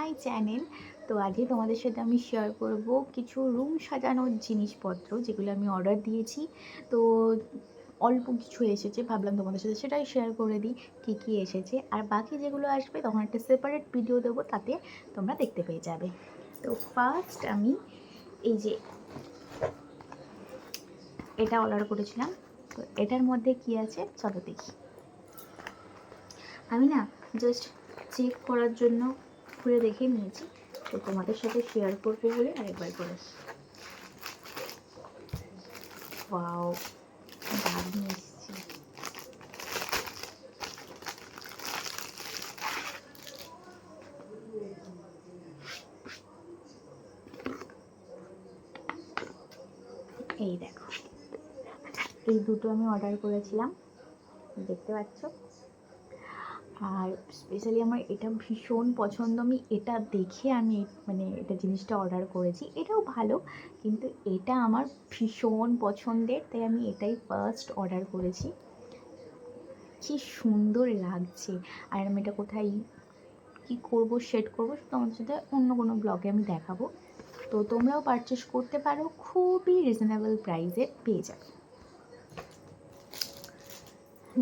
My channel. তো আজকে তোমাদের সাথে আমি শেয়ার করব কিছু রুম সাজানোর জিনিসপত্র যেগুলো আমি অর্ডার দিয়েছি। তো অল্প কিছু এসেছে, ভাবলাম তোমাদের সাথে সেটাই শেয়ার করে দিই কী কী এসেছে। আর বাকি যেগুলো আসবে তখন একটা সেপারেট ভিডিও দেবো, তাতে তোমরা দেখতে পেয়ে যাবে। তো ফার্স্ট আমি এই যে এটা অর্ডার করেছিলাম। তো এটার মধ্যে কি আছে চলো দেখি। আমি না জাস্ট চেক করার জন্য খুলে দেখে নিয়েছি, তো তোমাদের সাথে শেয়ার করবো বলে আরেকবার করে। ওয়াও, দারুণ এসেছে। এই দেখো, এই দুটো আমি অর্ডার করেছিলাম, দেখতে পাচ্ছ। আর স্পেশালি আমার এটা ভীষণ পছন্দ, আমি এটা দেখে আমি মানে এটা জিনিসটা অর্ডার করেছি। এটাও ভালো, কিন্তু এটা আমার ভীষণ পছন্দের, তাই আমি এটাই ফার্স্ট অর্ডার করেছি। কি সুন্দর লাগছে। আর আমি এটা কোথায় কী করবো, সেট করবো, তোমাদের সাথে অন্য কোনো ব্লগে আমি দেখাবো। তো তোমরাও পারচেস করতে পারো, খুবই রিজনেবল প্রাইসে পেয়ে যাবে।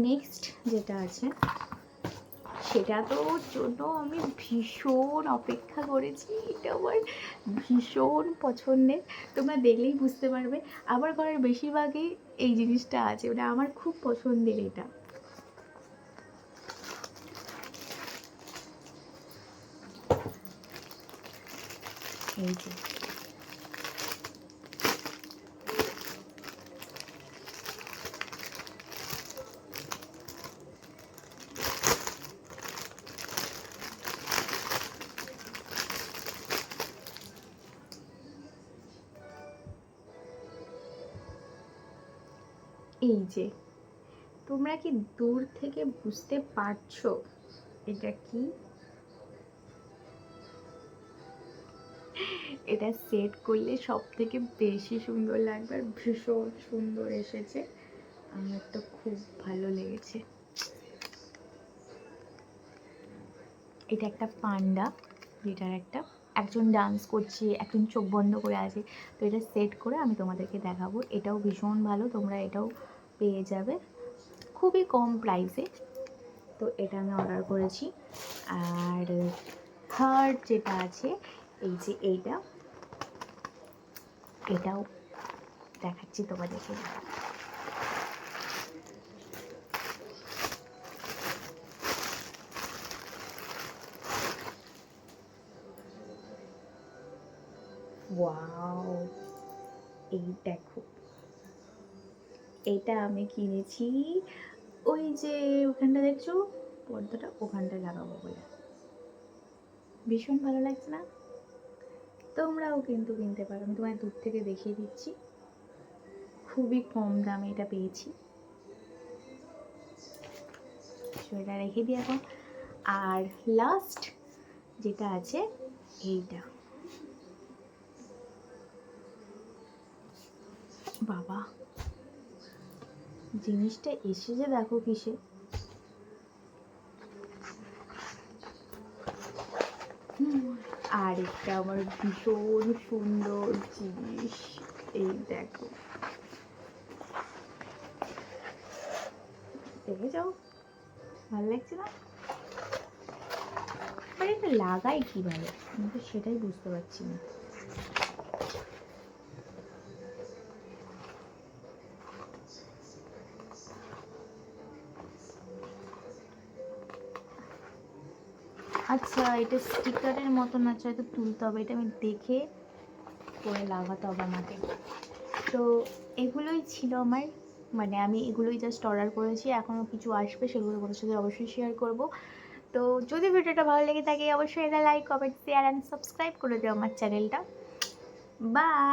নেক্সট যেটা আছে সেটা তোর জন্য আমি ভীষণ অপেক্ষা করেছি, এটা আমার ভীষণ পছন্দের, তোমরা দেখলেই বুঝতে পারবে। আমার ঘরের বেশিরভাগই এই জিনিসটা আছে, ওটা আমার খুব পছন্দের। এটা এই যে এই যে তোমরা কি দূর থেকে বুঝতে পারছো এটা কি? এটা সেট করলে সব থেকে বেশি সুন্দর লাগবে, আর ভীষণ সুন্দর এসেছে, আমার তো খুব ভালো লেগেছে। এটা একটা পান্ডা, যেটার একজন ডান্স করছে, একজন চোখ বন্ধ করে আছে। তো এটা সেট করে আমি তোমাদেরকে দেখাবো, এটাও ভীষণ ভালো, তোমরা এটাও পেয়ে যাবে খুবই কম প্রাইসে। তো এটা আমি অর্ডার করেছি। আর থার্ড যেটা আছে এই যে এটাও দেখাচ্ছি তোমাদেরকে। ওয়াও, এই দেখো, এটা আমি কিনেছি ওই যে ওখানটা দেখছো পর্দাটা, ওখানটা লাগাবো বলে। ভীষণ ভালো লাগছে না? তোমরাও কিন্তু কিনতে পারো, আমি তোমায় দূর থেকে দেখিয়ে দিচ্ছি, খুবই কম দামে এটা পেয়েছি। এটা রেখে দিই এখন। আর লাস্ট যেটা আছে এইটা, বাবা জিনিসটা এসে যে দেখো কিসে, আর এটা আমার ভীষণ সুন্দর জিনিস, এই দেখো, দেখে যাও, ভালো লাগছে না? মানে এটা লাগাই কীভাবে, আমি তো সেটাই বুঝতে পারছি না। আচ্ছা, এটা স্টিকারের মতন আছে, হয়তো তুলতে হবে, এটা আমি দেখে করে লাগাতে হবে আমাকে। তো এগুলোই ছিল আমার, মানে আমি এগুলোই জাস্ট অর্ডার করেছি, এখনও কিছু আসবে, সেগুলো তোমাদের সাথে অবশ্যই শেয়ার করব। তো যদি ভিডিওটা ভালো লেগে থাকে অবশ্যই এটা like, comment, share and subscribe করে দিও আমার চ্যানেলটা। বাই।